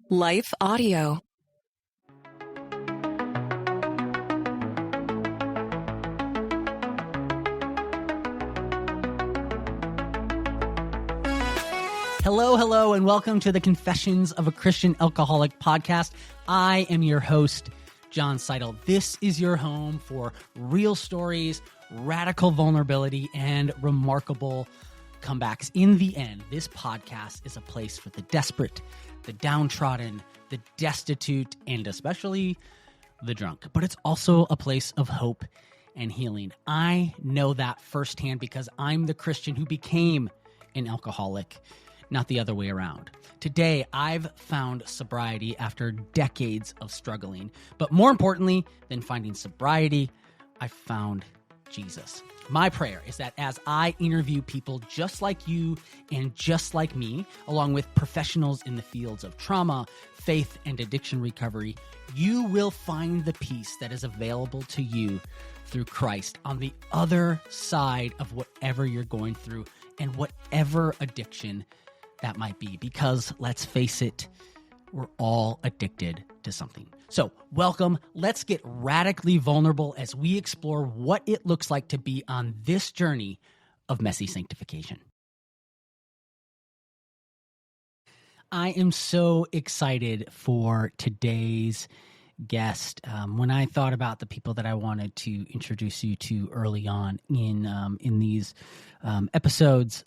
Life Audio. Hello, and welcome to the Confessions of a Christian Alcoholic podcast. I am your host, Jon Seidl. This is your home for real stories, radical vulnerability, and remarkable comebacks. In the end, this podcast is a place for the desperate, the downtrodden, the destitute, and especially the drunk. But it's also a place of hope and healing. I know that firsthand because I'm the Christian who became an alcoholic, not the other way around. Today, I've found sobriety after decades of struggling. But more importantly than finding sobriety, I found Jesus. My prayer is that as I interview people just like you and just like me, along with professionals in the fields of trauma, faith, and addiction recovery, you will find the peace that is available to you through Christ on the other side of whatever you're going through and whatever addiction that might be. Because let's face it, we're all addicted to something. So welcome. Let's get radically vulnerable as we explore what it looks like to be on this journey of messy sanctification. I am so excited for today's guest. When I thought about the people that I wanted to introduce you to early on in these episodes,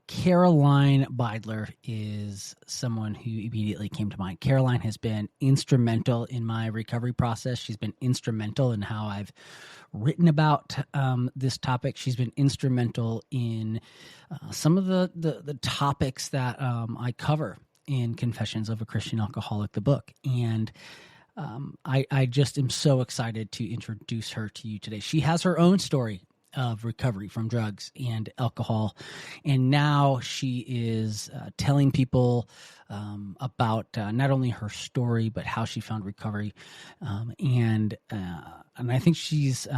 Caroline Beidler is someone who immediately came to mind. Caroline has been instrumental in my recovery process. She's been instrumental in how I've written about this topic. She's been instrumental in some of the topics that I cover in Confessions of a Christian Alcoholic, the book. And I just am so excited to introduce her to you today. She has her own story of recovery from drugs and alcohol. And now she is telling people about not only her story, but how she found recovery. And I think she's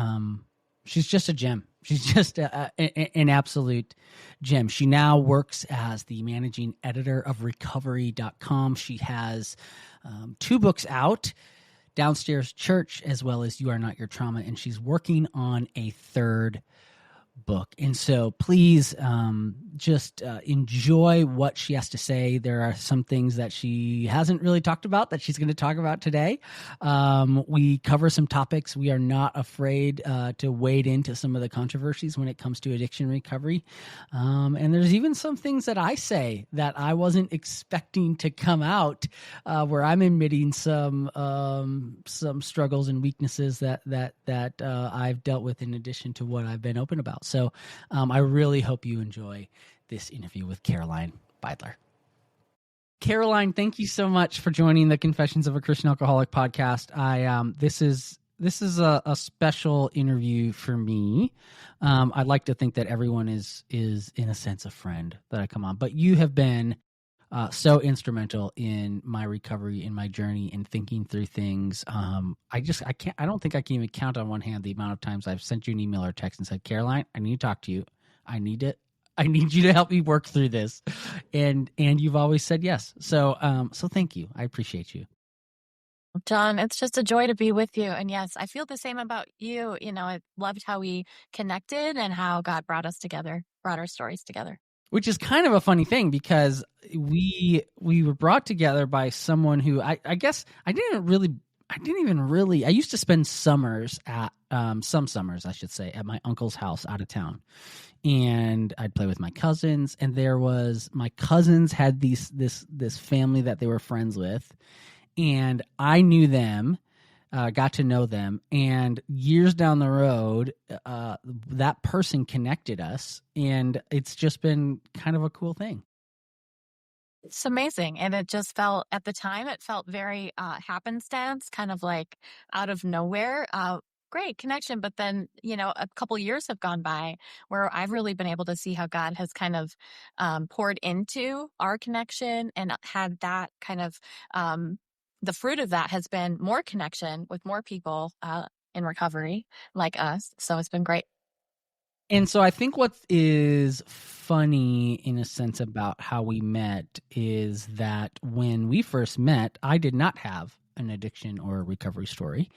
just a gem. She's just an absolute gem. She now works as the managing editor of recovery.com. She has 2 books out, Downstairs Church, as well as You Are Not Your Trauma, and she's working on a 3rd book. And so please just enjoy what she has to say. There are some things that she hasn't really talked about that she's going to talk about today. We cover some topics. We are not afraid to wade into some of the controversies when it comes to addiction recovery. And there's even some things that I say that I wasn't expecting to come out, where I'm admitting some struggles and weaknesses that I've dealt with in addition to what I've been open about. So I really hope you enjoy this interview with Caroline Beidler. Caroline, thank you so much for joining the Confessions of a Christian Alcoholic podcast. This is a special interview for me. I'd like to think that everyone is in a sense a friend that I come on, but you have been so instrumental in my recovery, in my journey, in thinking through things. I don't think I can even count on one hand the amount of times I've sent you an email or text and said, Caroline, I need to talk to you. I need you to help me work through this. And you've always said yes. So thank you. I appreciate you. Jon, it's just a joy to be with you. And yes, I feel the same about you. I loved how we connected and how God brought us together, brought our stories together. Which is kind of a funny thing because we were brought together by someone who I guess I used to spend summers at some summers, I should say, at my uncle's house out of town. And I'd play with my cousins, and my cousins had this family that they were friends with, and I knew them, got to know them, and years down the road, that person connected us, and it's just been kind of a cool thing. It's amazing. And it just felt, at the time, it felt very happenstance, kind of like out of nowhere. Great connection. But then, a couple years have gone by where I've really been able to see how God has kind of poured into our connection and had that kind of, the fruit of that has been more connection with more people in recovery like us. So it's been great. And so I think what is funny in a sense about how we met is that when we first met, I did not have an addiction or a recovery story.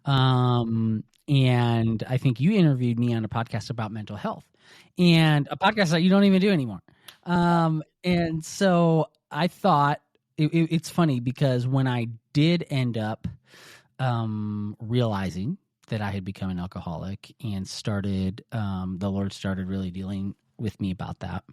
And I think you interviewed me on a podcast about mental health and a podcast that you don't even do anymore. And so I thought it's funny because when I did end up realizing that I had become an alcoholic and started, the Lord started really dealing with me about that.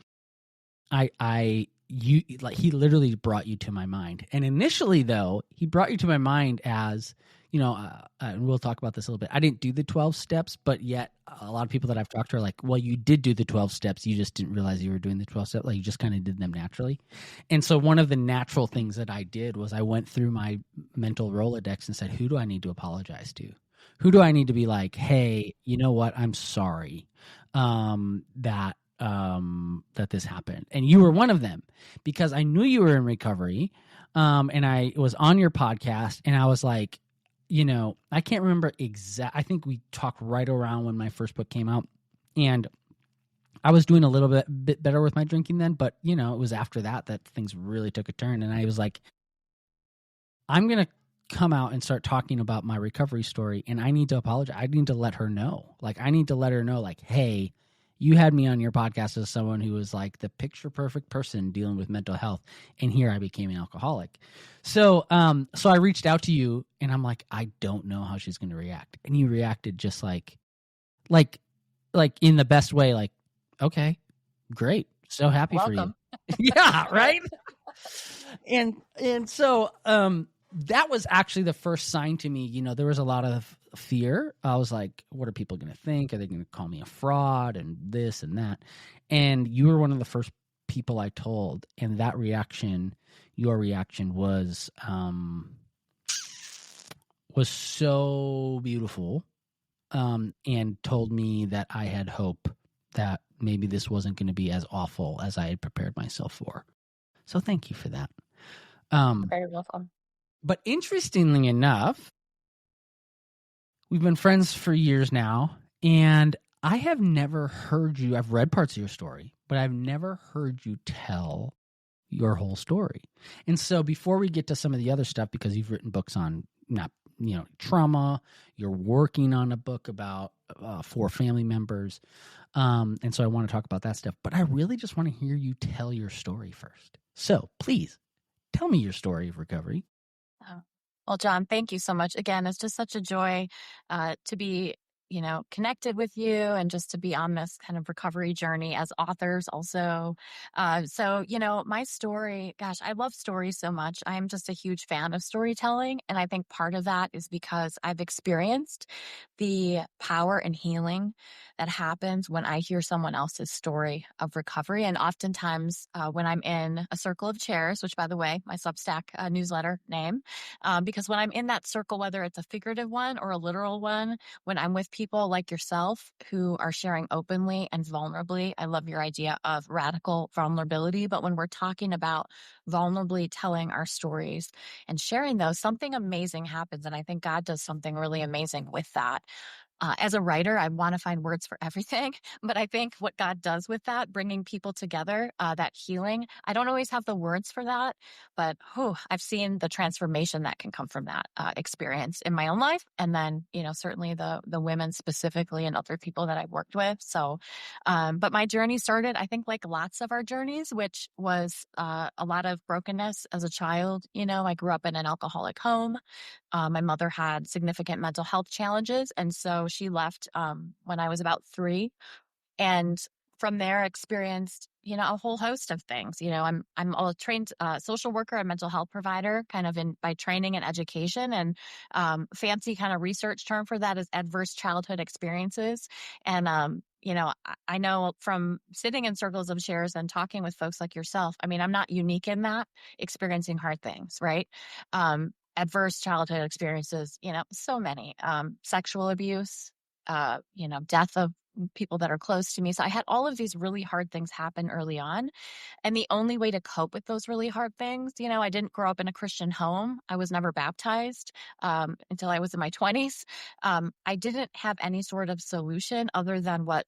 You like he literally brought you to my mind, and initially though he brought you to my mind as and we'll talk about this a little bit. I didn't do the 12 steps, but yet a lot of people that I've talked to are like, well, you did do the 12 steps. You just didn't realize you were doing the 12 steps. Like you just kind of did them naturally. And so one of the natural things that I did was I went through my mental Rolodex and said, who do I need to apologize to? Who do I need to be like, hey, you know what? I'm sorry that this happened. And you were one of them because I knew you were in recovery. And I was on your podcast and I was like, I can't remember I think we talked right around when my first book came out, and I was doing a little bit better with my drinking then, but it was after that things really took a turn. And I was like, I'm going to come out and start talking about my recovery story, and I need to apologize. I need to let her know. Like, I need to let her know, like, hey, you had me on your podcast as someone who was like the picture perfect person dealing with mental health. And here I became an alcoholic. So I reached out to you and I'm like, I don't know how she's going to react. And you reacted just like in the best way. Like, okay, great. So happy Welcome. for you. Yeah. Right. and so, that was actually the first sign to me. There was a lot of fear. I was like, what are people going to think? Are they going to call me a fraud and this and that? And you were one of the first people I told. And that reaction, your reaction was so beautiful, and told me that I had hope that maybe this wasn't going to be as awful as I had prepared myself for. So thank you for that. Very welcome. But interestingly enough, we've been friends for years now, and I have never heard you. I've read parts of your story, but I've never heard you tell your whole story. And so before we get to some of the other stuff, because you've written books on trauma, you're working on a book about for family members. And so I want to talk about that stuff, but I really just want to hear you tell your story first. So please tell me your story of recovery. Well, Jon, thank you so much. Again, it's just such a joy to be, connected with you and just to be on this kind of recovery journey as authors also. So, my story, gosh, I love stories so much. I'm just a huge fan of storytelling. And I think part of that is because I've experienced the power and healing that happens when I hear someone else's story of recovery. And oftentimes when I'm in a circle of chairs, which by the way, my Substack newsletter name, because when I'm in that circle, whether it's a figurative one or a literal one, when I'm with people like yourself who are sharing openly and vulnerably, I love your idea of radical vulnerability. But when we're talking about vulnerably telling our stories and sharing those, something amazing happens. And I think God does something really amazing with that. As a writer, I want to find words for everything, but I think what God does with that, bringing people together, that healing, I don't always have the words for that, but I've seen the transformation that can come from that experience in my own life. And then, certainly the women specifically and other people that I've worked with. So, but my journey started, I think, like lots of our journeys, which was a lot of brokenness as a child. I grew up in an alcoholic home. My mother had significant mental health challenges, and so she left when I was about 3. And from there, experienced a whole host of things. I'm a trained social worker, a mental health provider, kind of by training and education, and fancy kind of research term for that is adverse childhood experiences. And I know from sitting in circles of chairs and talking with folks like yourself, I mean, I'm not unique in that, experiencing hard things, right? Adverse childhood experiences, so many, sexual abuse, death of people that are close to me. So I had all of these really hard things happen early on. And the only way to cope with those really hard things, I didn't grow up in a Christian home. I was never baptized until I was in my 20s. I didn't have any sort of solution other than what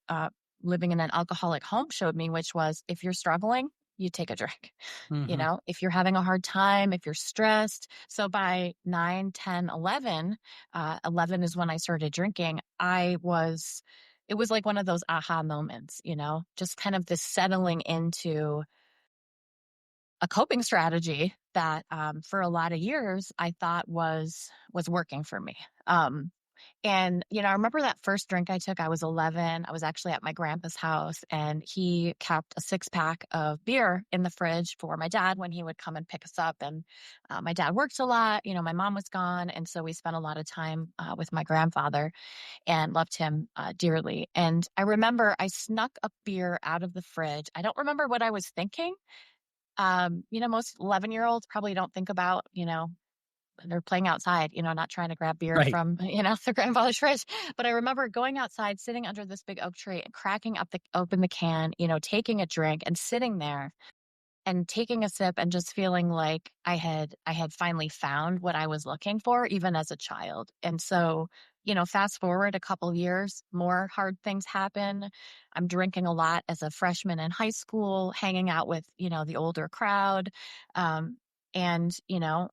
living in an alcoholic home showed me, which was if you're struggling, you take a drink. Mm-hmm. If you're having a hard time, if you're stressed. So by 9, 10, 11, 11 is when I started drinking. It was like one of those aha moments, just kind of this settling into a coping strategy that for a lot of years I thought was working for me. And, I remember that first drink I took, I was 11. I was actually at my grandpa's house, and he kept a 6-pack of beer in the fridge for my dad when he would come and pick us up. And my dad worked a lot. My mom was gone. And so we spent a lot of time with my grandfather and loved him dearly. And I remember I snuck a beer out of the fridge. I don't remember what I was thinking. Most 11-year-olds probably don't think about, they're playing outside, not trying to grab beer Right. from, their grandfather's fridge. But I remember going outside, sitting under this big oak tree and cracking open the can, taking a drink and sitting there and taking a sip and just feeling like I had finally found what I was looking for, even as a child. And so, fast forward a couple years, more hard things happen. I'm drinking a lot as a freshman in high school, hanging out with, the older crowd. And,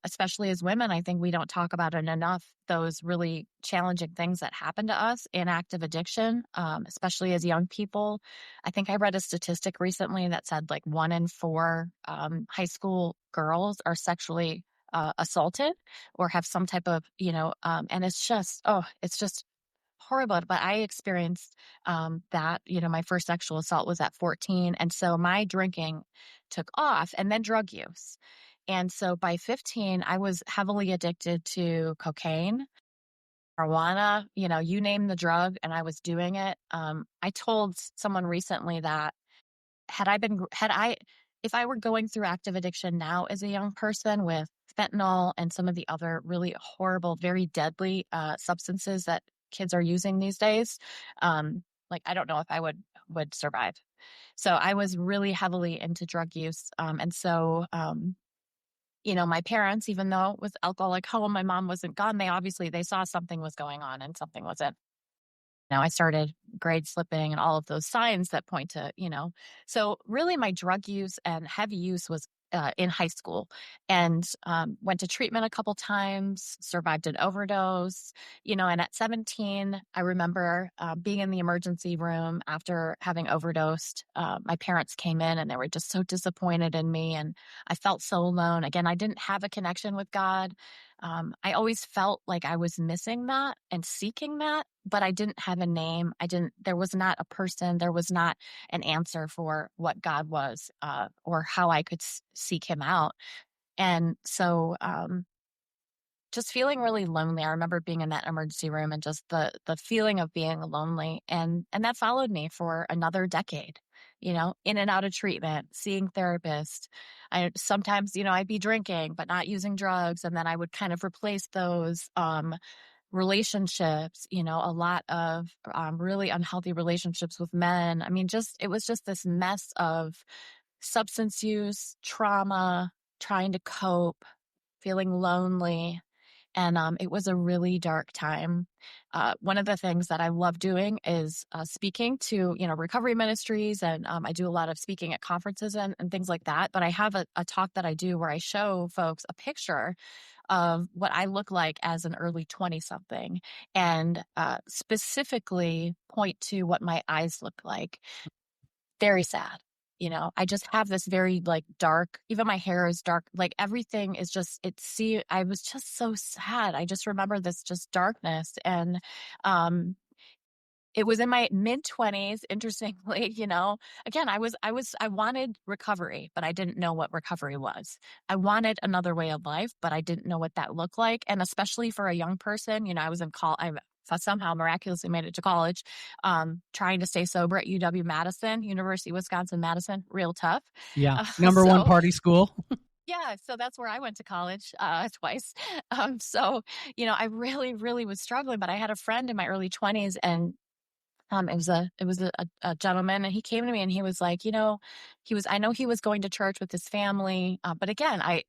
especially as women, I think we don't talk about it enough, those really challenging things that happen to us in active addiction, especially as young people. I think I read a statistic recently that said like 1 in 4 high school girls are sexually assaulted or have some type of, and it's just horrible. But I experienced that, my first sexual assault was at 14. And so my drinking took off, and then drug use. And so by 15, I was heavily addicted to cocaine, marijuana, you name the drug, and I was doing it. I told someone recently that if I were going through active addiction now as a young person with fentanyl and some of the other really horrible, very deadly substances that kids are using these days, like I don't know if I would survive. So I was really heavily into drug use, and so my parents, even though it was alcoholic home, my mom wasn't gone. They saw something was going on and something wasn't. Now I started grade slipping and all of those signs that point to, so really my drug use and heavy use was in high school, and went to treatment a couple times, survived an overdose, and at 17, I remember being in the emergency room after having overdosed. My parents came in and they were just so disappointed in me, and I felt so alone. Again, I didn't have a connection with God. I always felt like I was missing that and seeking that, but I didn't have a name. There was not a person, there was not an answer for what God was, or how I could seek him out. And so, just feeling really lonely. I remember being in that emergency room and just the feeling of being lonely. And that followed me for another decade, in and out of treatment, seeing therapists. I sometimes, I'd be drinking, but not using drugs. And then I would kind of replace those, relationships, a lot of really unhealthy relationships with men. I mean, it was just this mess of substance use, trauma, trying to cope, feeling lonely. And it was a really dark time. One of the things that I love doing is speaking to, recovery ministries. And I do a lot of speaking at conferences and things like that. But I have a talk that I do where I show folks a picture of what I look like as an early 20-something, and specifically point to what my eyes look like. Very sad. I just have this very like dark, even my hair is dark, like everything is just, I was just so sad. I just remember this just darkness. And it was in my mid-20s, interestingly, again, I wanted recovery, but I didn't know what recovery was. I wanted another way of life, but I didn't know what that looked like. And especially for a young person, I was in college. I somehow miraculously made it to college, trying to stay sober at UW-Madison, University of Wisconsin-Madison, real tough. Yeah. Number one So party school. yeah, so that's where I went to college twice. So, I really, really was struggling, but I had a friend in my early 20s, and it was a gentleman, and he came to me and he was like, I know he was going to church with his family. But again, I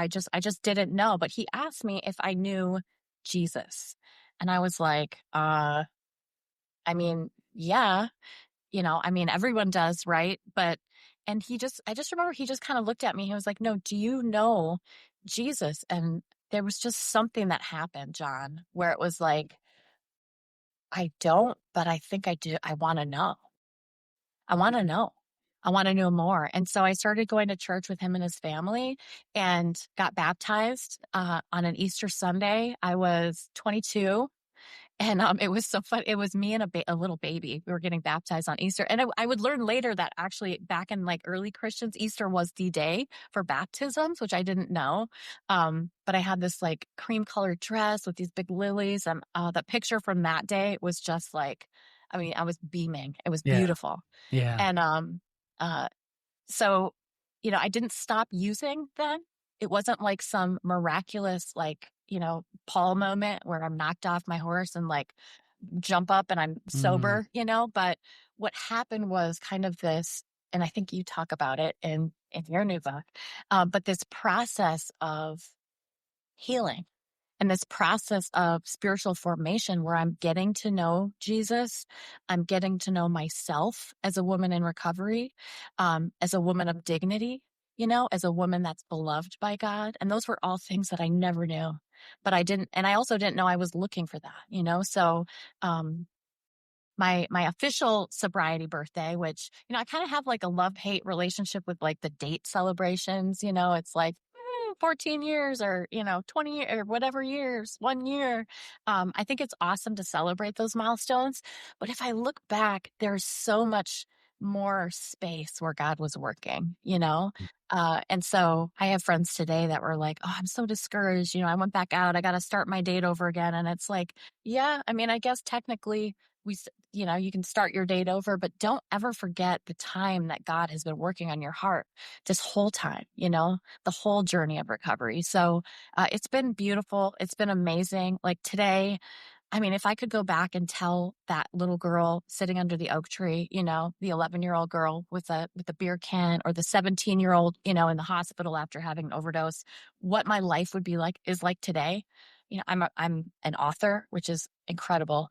just didn't know, but he asked me if I knew Jesus. And I was like, I mean, yeah, I mean, everyone does, right? And I just remember he just kind of looked at me. He was like, no, do you know Jesus? And there was just something that happened, Jon, where it was like, I don't, but I think I do. I want to know. I want to know. I want to know more. And so I started going to church with him and his family and got baptized on an Easter Sunday. I was 22. And it was so fun. It was me and a little baby. We were getting baptized on Easter. And I would learn later that actually back in like early Christians, Easter was the day for baptisms, which I didn't know. But I had this like cream colored dress with these big lilies. And the picture from that day was just like, I mean, I was beaming. It was Yeah. beautiful. Yeah. And uh, so, I didn't stop using then. It wasn't like some miraculous, like, Paul moment where I'm knocked off my horse and like jump up and I'm Mm, sober, but what happened was kind of this, and I think you talk about it in your new book, but this process of healing and this process of spiritual formation where I'm getting to know Jesus. I'm getting to know myself as a woman in recovery, as a woman of dignity, as a woman that's beloved by God. And those were all things that I never knew, but I didn't. And I also didn't know I was looking for that. So, um, my official sobriety birthday, which, I kind of have like a love-hate relationship with like the date celebrations, it's like 14 years or, 20 or whatever years, 1 year. I think it's awesome to celebrate those milestones. But if I look back, there's so much more space where God was working. And so I have friends today that were like, oh, I'm so discouraged. I went back out. I got to start my date over again. And it's like, yeah, I mean, I guess technically you can start your date over, but don't ever forget the time that God has been working on your heart this whole time, the whole journey of recovery. So it's been beautiful. It's been amazing. Like today, I mean, if I could go back and tell that little girl sitting under the oak tree, the 11-year-old girl with a beer can, or the 17-year-old, in the hospital after having an overdose, what my life would be like is like today. I'm an author, which is incredible.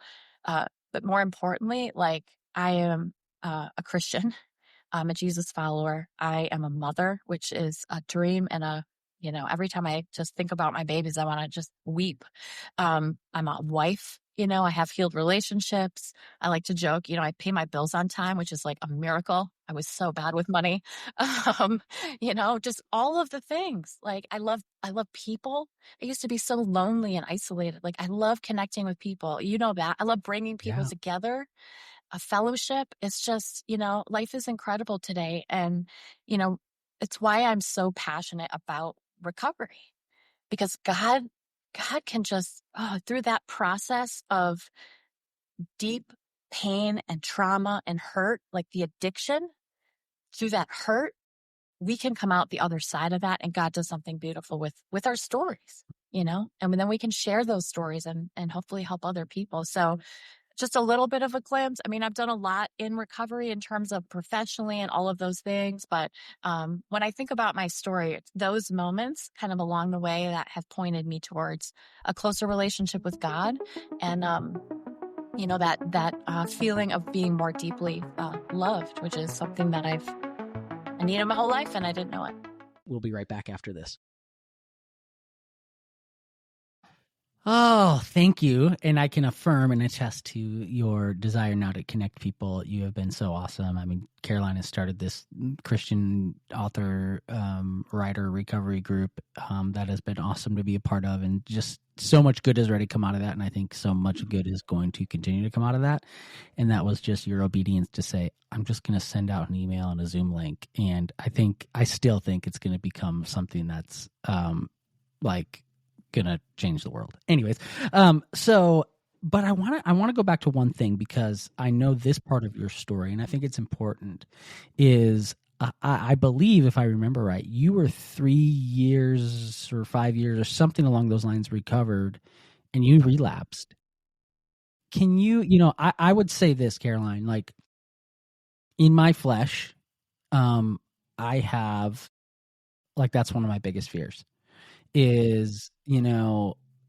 But more importantly, like I am a Christian. I'm a Jesus follower. I am a mother, which is a dream and every time I just think about my babies, I want to just weep. I'm a wife, I have healed relationships. I like to joke, I pay my bills on time, which is like a miracle. I was so bad with money. Um, just all of the things. Like I love people. I used to be so lonely and isolated. Like I love connecting with people. You know that. I love bringing people yeah. together, a fellowship. It's just, life is incredible today. And, you know, it's why I'm so passionate about recovery, because God can just, through that process of deep pain and trauma and hurt, like the addiction, through that hurt, we can come out the other side of that. And God does something beautiful with our stories, and then we can share those stories and hopefully help other people. So, just a little bit of a glimpse. I mean, I've done a lot in recovery in terms of professionally and all of those things. But when I think about my story, it's those moments kind of along the way that have pointed me towards a closer relationship with God, and that feeling of being more deeply loved, which is something that I needed my whole life, and I didn't know it. We'll be right back after this. Oh, thank you. And I can affirm and attest to your desire now to connect people. You have been so awesome. I mean, Caroline has started this Christian author, writer recovery group that has been awesome to be a part of. And just so much good has already come out of that. And I think so much good is going to continue to come out of that. And that was just your obedience to say, I'm just going to send out an email and a Zoom link. And I still think it's going to become something that's like, gonna change the world. Anyways, but I want to go back to one thing, because I know this part of your story, and I think it's important. Is I believe, if I remember right, you were 3 years or 5 years or something along those lines recovered, and you relapsed. Can I would say this, Caroline, like in my flesh, I have, like, that's one of my biggest fears is,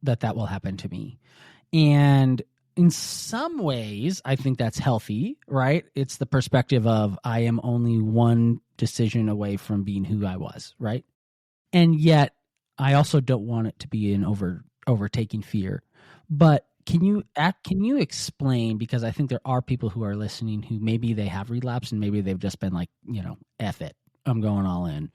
that will happen to me. And in some ways, I think that's healthy, right? It's the perspective of I am only one decision away from being who I was, right? And yet, I also don't want it to be an overtaking fear. But can you explain, because I think there are people who are listening who maybe they have relapsed and maybe they've just been like, F it, I'm going all in.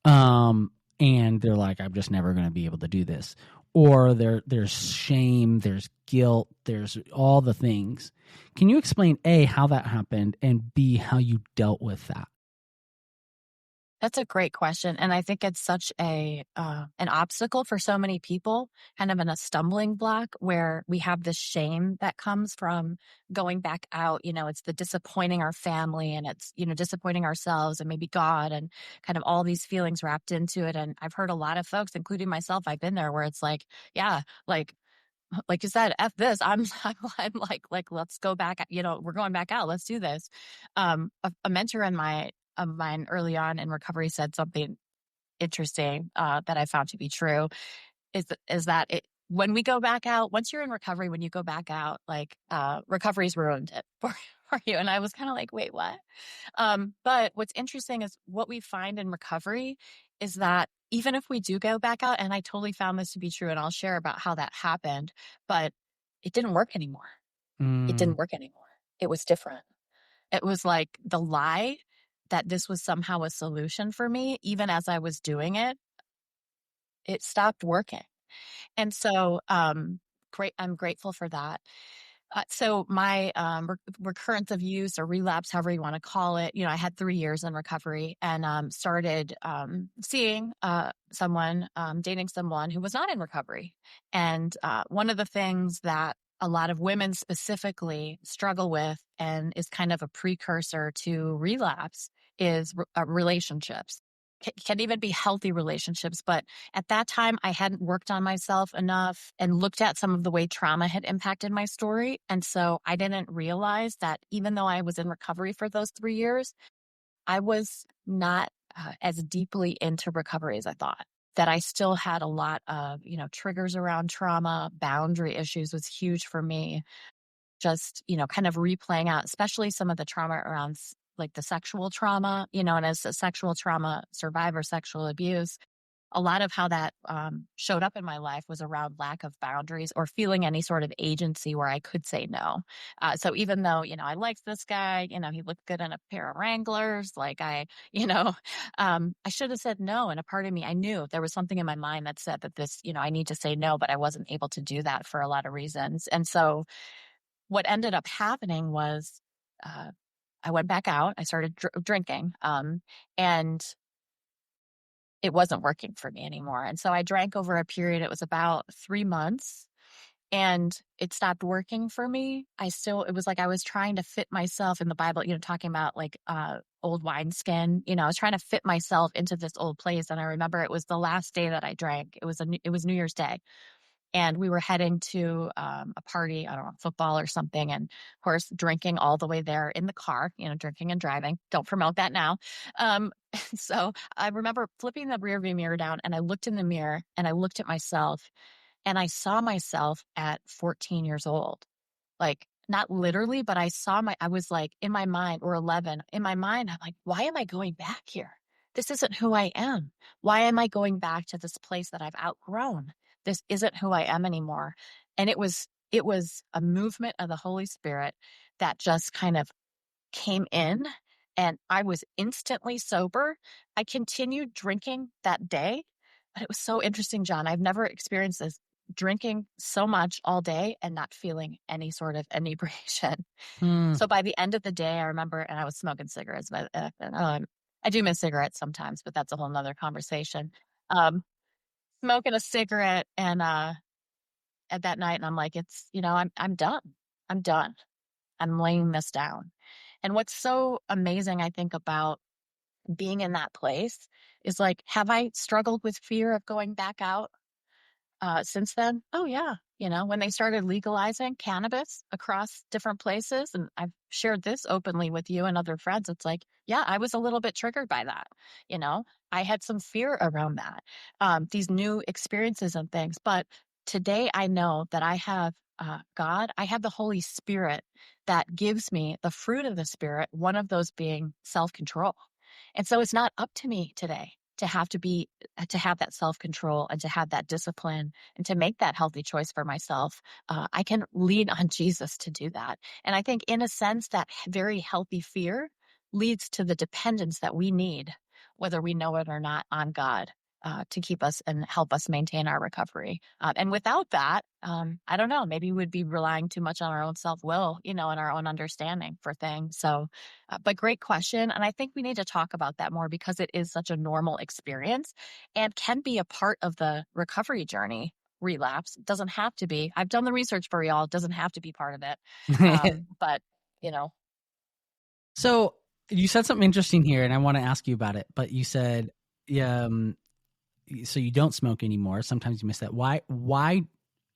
And they're like, I'm just never going to be able to do this. Or there's shame, there's guilt, there's all the things. Can you explain A, how that happened, and B, how you dealt with that? That's a great question, and I think it's such an obstacle for so many people, kind of in a stumbling block where we have this shame that comes from going back out. It's the disappointing our family, and it's, disappointing ourselves and maybe God, and kind of all these feelings wrapped into it. And I've heard a lot of folks, including myself, I've been there, where it's like, yeah, like you said, F this. I'm like, let's go back. We're going back out. Let's do this. A mentor of mine early on in recovery said something interesting that I found to be true. Is that when we go back out, once you're in recovery, when you go back out, like recovery's ruined it for you. And I was kind of like, wait, what? But what's interesting is what we find in recovery is that even if we do go back out, and I totally found this to be true, and I'll share about how that happened, but it didn't work anymore. It Mm, didn't work anymore. It was different. It was like the lie that this was somehow a solution for me, even as I was doing it, it stopped working. And so, I'm grateful for that. So my recurrence of use or relapse, however you want to call it, I had 3 years in recovery and started seeing someone, dating someone who was not in recovery. And one of the things that a lot of women specifically struggle with and is kind of a precursor to relapse is relationships. Can even be healthy relationships, but at that time, I hadn't worked on myself enough and looked at some of the way trauma had impacted my story. And so I didn't realize that even though I was in recovery for those 3 years, I was not as deeply into recovery as I thought. That I still had a lot of, triggers around trauma, boundary issues was huge for me. Just, kind of replaying out, especially some of the trauma around like the sexual trauma, and as a sexual trauma survivor, sexual abuse, a lot of how that showed up in my life was around lack of boundaries or feeling any sort of agency where I could say no. So even though, I liked this guy, he looked good in a pair of Wranglers, like I should have said no. And a part of me, I knew there was something in my mind that said that this, I need to say no, but I wasn't able to do that for a lot of reasons. And so what ended up happening was uh, I went back out, I started drinking, and it wasn't working for me anymore. And so I drank over a period, it was about 3 months, and it stopped working for me. It was like I was trying to fit myself in the Bible, talking about like old wineskin. I was trying to fit myself into this old place. And I remember it was the last day that I drank. It was New Year's Day. And we were heading to a party, I don't know, football or something. And of course, drinking all the way there in the car, drinking and driving. Don't promote that now. Um, so I remember flipping the rearview mirror down and I looked in the mirror and I looked at myself and I saw myself at 14 years old. Like, not literally, but I was like in my mind, or 11, in my mind, I'm like, why am I going back here? This isn't who I am. Why am I going back to this place that I've outgrown? This isn't who I am anymore. And it was a movement of the Holy Spirit that just kind of came in and I was instantly sober. I continued drinking that day, but it was so interesting, John. I've never experienced this drinking so much all day and not feeling any sort of inebriation. hmm. So by the end of the day, I remember, and I was smoking cigarettes, but I do miss cigarettes sometimes, but that's a whole nother conversation. Um, Smoking a cigarette and at that night, and I'm like, I'm done. I'm done. I'm laying this down. And what's so amazing, I think, about being in that place is like, have I struggled with fear of going back out since then? Oh, yeah. When they started legalizing cannabis across different places, and I've shared this openly with you and other friends, it's like, yeah, I was a little bit triggered by that. You know, I had some fear around that, these new experiences and things. But today I know that I have God, I have the Holy Spirit that gives me the fruit of the Spirit, one of those being self-control. And so it's not up to me today to have that self-control and to have that discipline and to make that healthy choice for myself. I can lean on Jesus to do that. And I think in a sense that very healthy fear leads to the dependence that we need, whether we know it or not, on God. To keep us and help us maintain our recovery. And without that, I don't know, maybe we'd be relying too much on our own self-will, and our own understanding for things. So, but great question. And I think we need to talk about that more because it is such a normal experience and can be a part of the recovery journey. Relapse doesn't have to be. I've done the research for y'all. It doesn't have to be part of it. But, you know, So you said something interesting here, and I want to ask you about it. But you said, so you don't smoke anymore. Sometimes you miss that. Why?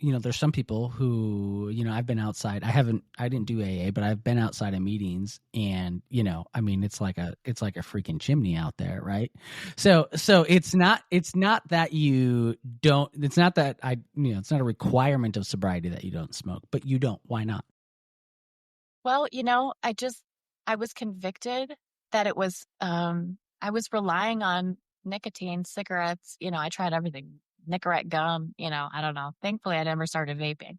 There's some people who, I've been outside. I didn't do AA, but I've been outside of meetings, and it's like a freaking chimney out there, right? So it's not that you don't. It's not that it's not a requirement of sobriety that you don't smoke, but you don't. Why not? Well, I was convicted that it was, I was relying on nicotine, cigarettes. I tried everything, Nicorette gum, I don't know. Thankfully, I never started vaping.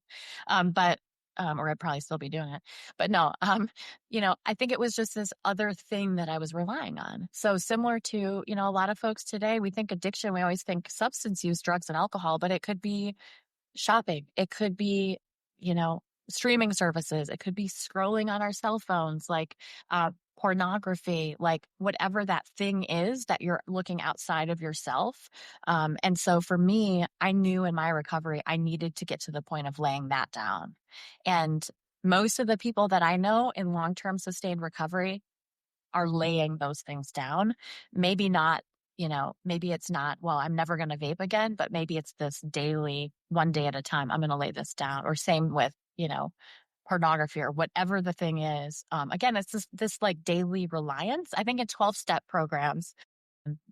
Or I'd probably still be doing it. But no, I think it was just this other thing that I was relying on. So similar to, a lot of folks today, we think addiction, we always think substance use, drugs and alcohol, but it could be shopping. It could be, streaming services. It could be scrolling on our cell phones, like pornography, like whatever that thing is that you're looking outside of yourself. And so for me, I knew in my recovery, I needed to get to the point of laying that down. And most of the people that I know in long-term sustained recovery are laying those things down. Maybe not, maybe it's not, well, I'm never going to vape again, but maybe it's this daily, one day at a time, I'm going to lay this down. Or same with, pornography or whatever the thing is. Again, it's this like daily reliance. I think in 12-step programs,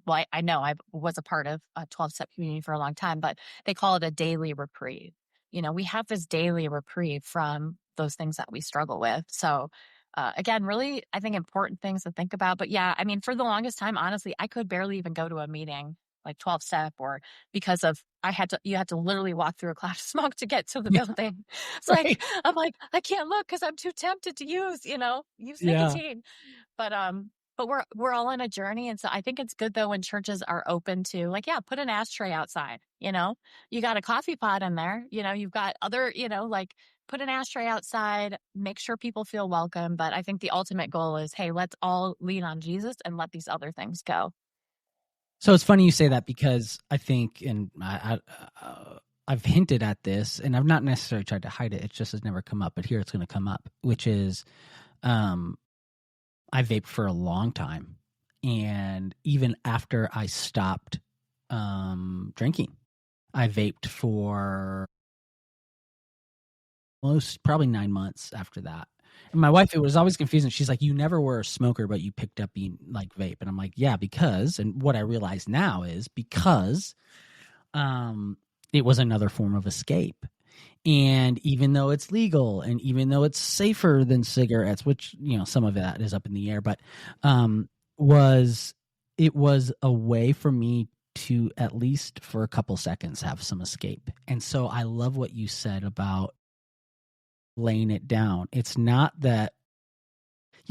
well, I know I was a part of a 12-step community for a long time, but they call it a daily reprieve. We have this daily reprieve from those things that we struggle with. So again, really, I think important things to think about. But yeah, I mean, for the longest time, honestly, I could barely even go to a meeting like 12-step or because of you had to literally walk through a cloud of smoke to get to the Yeah, building. It's right. like, I'm like, I can't look because I'm too tempted to use Yeah. nicotine. But we're all on a journey. And so I think it's good though when churches are open to like, yeah, put an ashtray outside, you got a coffee pot in there, you've got other, like put an ashtray outside, make sure people feel welcome. But I think the ultimate goal is, hey, let's all lean on Jesus and let these other things go. So it's funny you say that because I think, and I've hinted at this, and I've not necessarily tried to hide it. It just has never come up, but here it's going to come up, which is, I vaped for a long time, and even after I stopped drinking, I vaped for probably 9 months after that. And my wife, it was always confusing. She's like, you never were a smoker, but you picked up being like vape. And I'm like, yeah, because, and what I realize now is because it was another form of escape. And even though it's legal and even though it's safer than cigarettes, which, some of that is up in the air, but it was a way for me to, at least for a couple seconds, have some escape. And so I love what you said about laying it down. It's not that,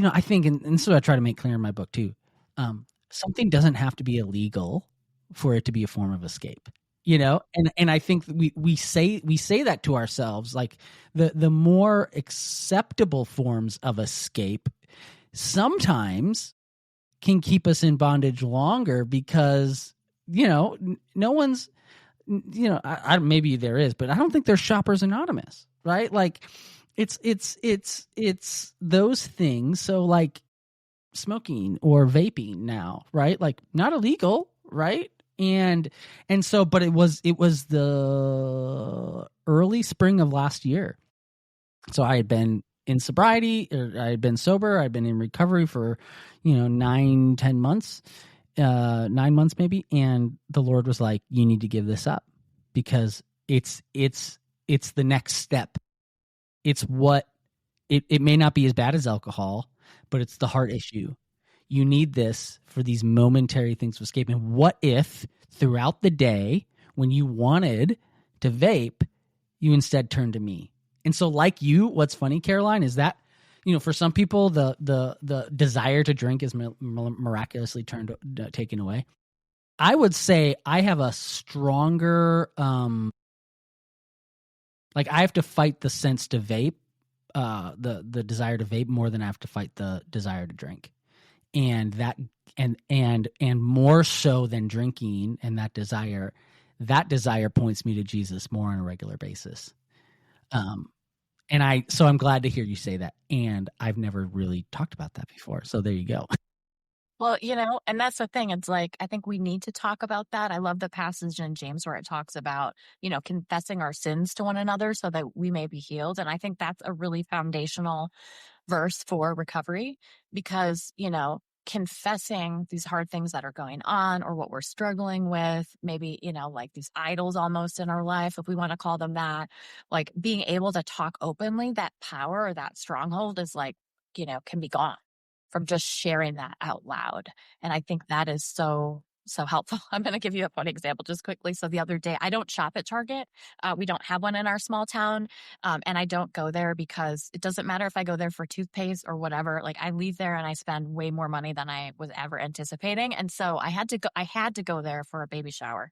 I think, and this is what I try to make clear in my book too, something doesn't have to be illegal for it to be a form of escape, and I think we say that to ourselves, like the more acceptable forms of escape sometimes can keep us in bondage longer because, no one's, maybe there is, but I don't think there's Shoppers Anonymous, right? Like it's those things. So like smoking or vaping now, right? Like not illegal, right? And so, but it was the early spring of last year. So I had been in sobriety, or I had been sober. I'd been in recovery for, 9-10 months, 9 months maybe. And the Lord was like, you need to give this up because it's the next step it's what it may not be as bad as alcohol, but it's the heart issue. You need this for these momentary things of escape. And what if throughout the day, when you wanted to vape, you instead turned to me? And so, like you, what's funny, Caroline, is that, for some people, the desire to drink is miraculously taken away. I would say I have a stronger, I have to fight the sense to vape, the desire to vape more than I have to fight the desire to drink. And that, and more so than drinking, and that desire points me to Jesus more on a regular basis. So I'm glad to hear you say that. And I've never really talked about that before. So there you go. Well, and that's the thing. It's like, I think we need to talk about that. I love the passage in James where it talks about, confessing our sins to one another so that we may be healed. And I think that's a really foundational verse for recovery because, confessing these hard things that are going on or what we're struggling with, maybe, like these idols almost in our life, if we want to call them that, like being able to talk openly, that power or that stronghold is like, can be gone from just sharing that out loud. And I think that is so helpful. I'm going to give you a funny example just quickly. So the other day, I don't shop at Target. We don't have one in our small town. And I don't go there because it doesn't matter if I go there for toothpaste or whatever. Like I leave there and I spend way more money than I was ever anticipating. And so I had to go there for a baby shower.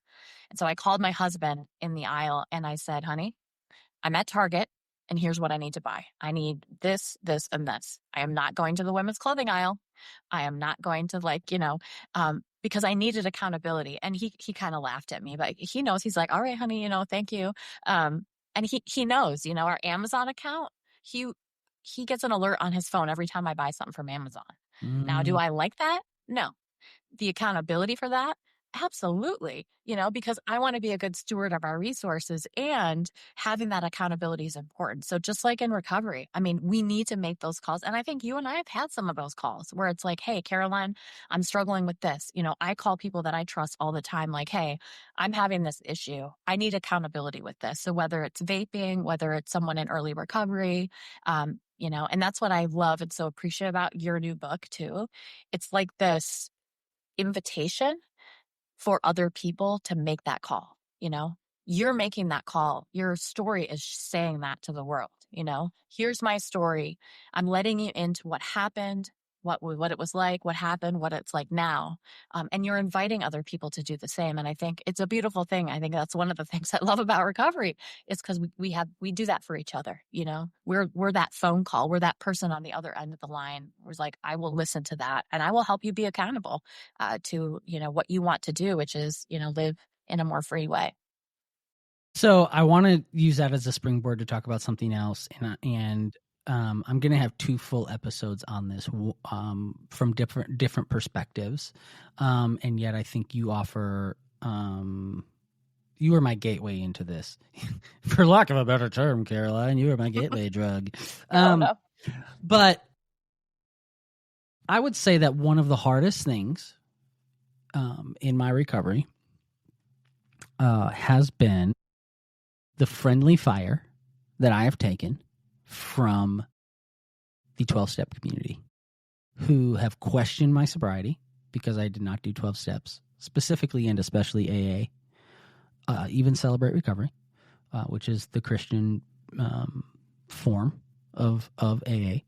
And so I called my husband in the aisle and I said, honey, I'm at Target and here's what I need to buy. I need this, this, and this. I am not going to the women's clothing aisle. I am not going to because I needed accountability. And he kind of laughed at me, but he knows. He's like, all right, honey, thank you. And he knows, our Amazon account, he gets an alert on his phone every time I buy something from Amazon. Now, do I like that? No. The accountability for that? Absolutely. Because I want to be a good steward of our resources, and having that accountability is important. So just like in recovery, I mean, we need to make those calls. And I think you and I have had some of those calls where it's like, hey, Caroline, I'm struggling with this. I call people that I trust all the time, like, hey, I'm having this issue. I need accountability with this. So whether it's vaping, whether it's someone in early recovery, and that's what I love and so appreciate about your new book too. It's like this invitation for other people to make that call. You're making that call. Your story is saying that to the world. Here's my story. I'm letting you into what happened, what it was like, what happened, what it's like now. And you're inviting other people to do the same. And I think it's a beautiful thing. I think that's one of the things I love about recovery is because we do that for each other. We're that phone call. We're that person on the other end of the line. Who's like, I will listen to that and I will help you be accountable to, what you want to do, which is, live in a more free way. So I want to use that as a springboard to talk about something else. And I'm going to have 2 full episodes on this from different perspectives. And yet I think you offer, you are my gateway into this. For lack of a better term, Caroline, you are my gateway drug. No. But I would say that one of the hardest things in my recovery has been the friendly fire that I have taken from the 12-step community who have questioned my sobriety because I did not do 12 steps, specifically and especially AA, even Celebrate Recovery, which is the Christian form of AA.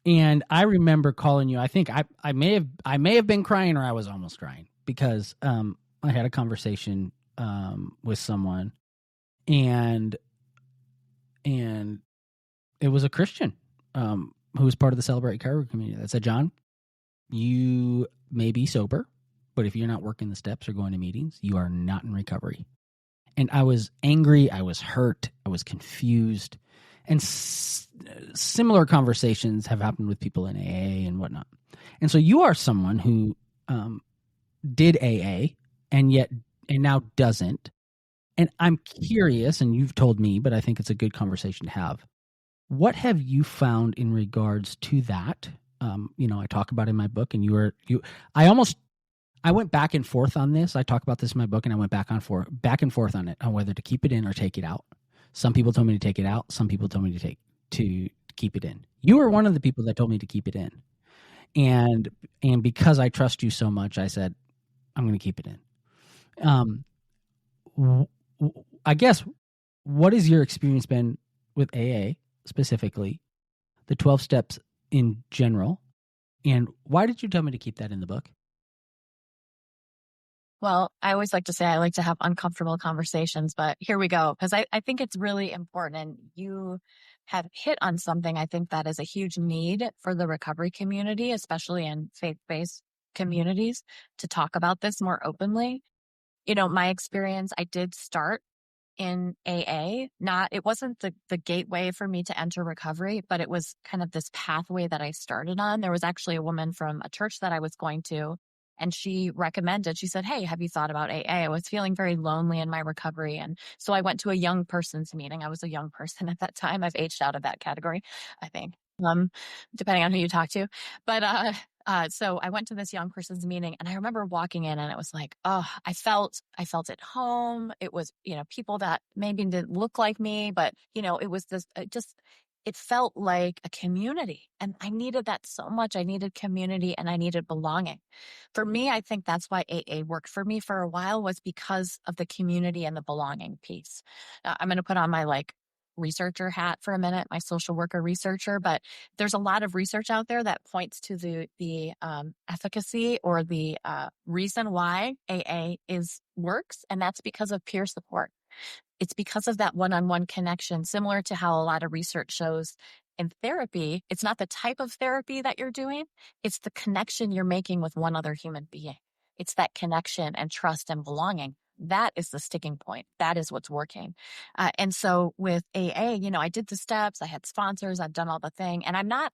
And I remember calling you. I think I may have been crying, or I was almost crying because I had a conversation with someone, and it was a Christian who was part of the Celebrate Recovery community that said, Jon, you may be sober, but if you're not working the steps or going to meetings, you are not in recovery. And I was angry. I was hurt. I was confused. And similar conversations have happened with people in AA and whatnot. And so you are someone who did AA and now doesn't. And I'm curious, and you've told me, but I think it's a good conversation to have. What have you found in regards to that? I talk about it in my book, and I went back and forth on this. I talk about this in my book, and I went back and forth on it, on whether to keep it in or take it out. Some people told me to take it out. Some people told me to keep it in. You were one of the people that told me to keep it in. And because I trust you so much, I said, I'm going to keep it in. I guess, what has your experience been with AA specifically, the 12 steps in general, and why did you tell me to keep that in the book? Well, I always like to say I like to have uncomfortable conversations, but here we go. Because I think it's really important. And you have hit on something I think that is a huge need for the recovery community, especially in faith-based communities, to talk about this more openly. My experience, I did start in AA. It wasn't the gateway for me to enter recovery, but it was kind of this pathway that I started on. There was actually a woman from a church that I was going to, and she recommended, she said, "Hey, have you thought about AA?" I was feeling very lonely in my recovery. And so I went to a young person's meeting. I was a young person at that time. I've aged out of that category, I think, depending on who you talk to. But so I went to this young person's meeting, and I remember walking in, and it was like, oh, I felt at home. It was, people that maybe didn't look like me, but it was this, it felt like a community, and I needed that so much. I needed community, and I needed belonging. For me, I think that's why AA worked for me for a while, was because of the community and the belonging piece. I'm going to put on my researcher hat for a minute, my social worker researcher, but there's a lot of research out there that points to the efficacy or the reason why AA works, and that's because of peer support. It's because of that one-on-one connection, similar to how a lot of research shows in therapy. It's not the type of therapy that you're doing, it's the connection you're making with one other human being. It's that connection and trust and belonging. That is the sticking point. That is what's working. And so with AA, I did the steps, I had sponsors, I've done all the thing. And I'm not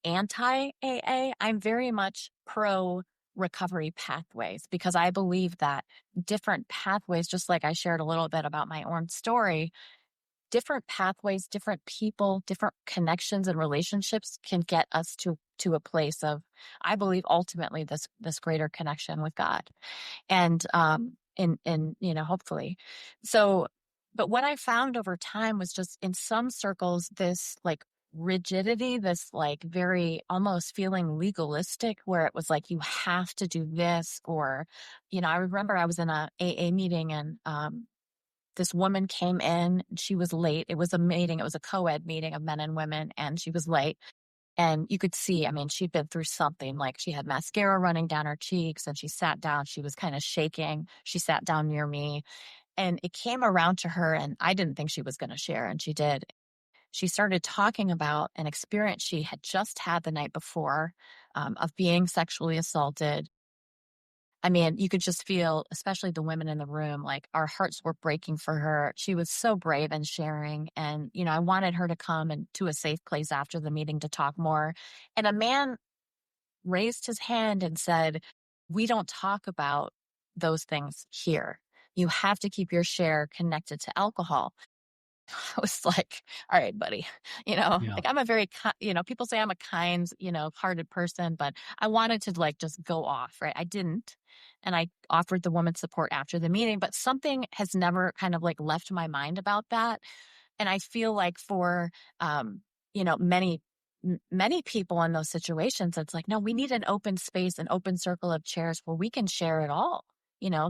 anti-AA. I'm very much pro recovery pathways, because I believe that different pathways, just like I shared a little bit about my own story, different pathways, different people, different connections and relationships can get us to a place of, I believe, ultimately this greater connection with God. And hopefully. So, but what I found over time was just in some circles, this rigidity, this very almost feeling legalistic, where it was like, you have to do this. Or, I remember I was in a AA meeting, and this woman came in, she was late. It was a meeting, it was a co-ed meeting of men and women, and she was late. And you could see, I mean, she'd been through something. Like, she had mascara running down her cheeks, and she sat down. She was kind of shaking. She sat down near me, and it came around to her, and I didn't think she was going to share, and she did. She started talking about an experience she had just had the night before, of being sexually assaulted. I mean, you could just feel, especially the women in the room, like our hearts were breaking for her. She was so brave and sharing. And, I wanted her to come and to a safe place after the meeting to talk more. And a man raised his hand and said, "We don't talk about those things here. You have to keep your share connected to alcohol." I was like, all right, buddy, Yeah. I'm a very, people say I'm a kind, hearted person, but I wanted to just go off, right? I didn't. And I offered the woman support after the meeting, but something has never kind of left my mind about that. And I feel like for, many people in those situations, it's like, no, we need an open space, an open circle of chairs where we can share it all.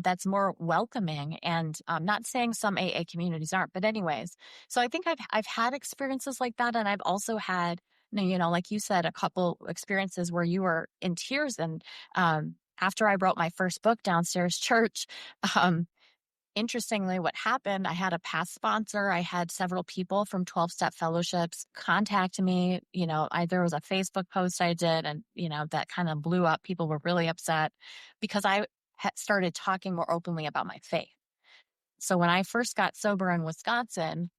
That's more welcoming. And I'm not saying some AA communities aren't, but anyways, so I think I've had experiences like that. And I've also had, like you said, a couple experiences where you were in tears. And after I wrote my first book, Downstairs Church, um, interestingly, what happened, I had a past sponsor. I had several people from 12-step fellowships contact me. There was a Facebook post I did, and, that kind of blew up. People were really upset because I had started talking more openly about my faith. So when I first got sober in Wisconsin,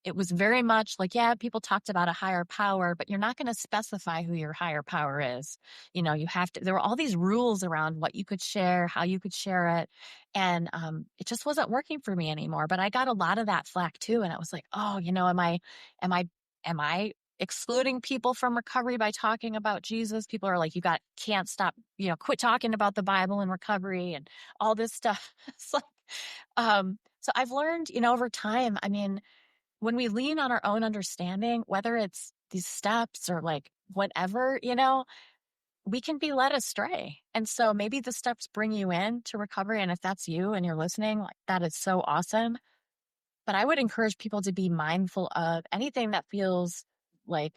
it was very much like, yeah, people talked about a higher power, but you're not going to specify who your higher power is. You have to, there were all these rules around what you could share, how you could share it. And it just wasn't working for me anymore. But I got a lot of that flack too. And I was like, oh, am I excluding people from recovery by talking about Jesus. People are like, can't stop, quit talking about the Bible in recovery and all this stuff. It's like, so I've learned, over time, I mean, when we lean on our own understanding, whether it's these steps or like whatever, we can be led astray. And so maybe the steps bring you in to recovery. And if that's you and you're listening, like that is so awesome. But I would encourage people to be mindful of anything that feels like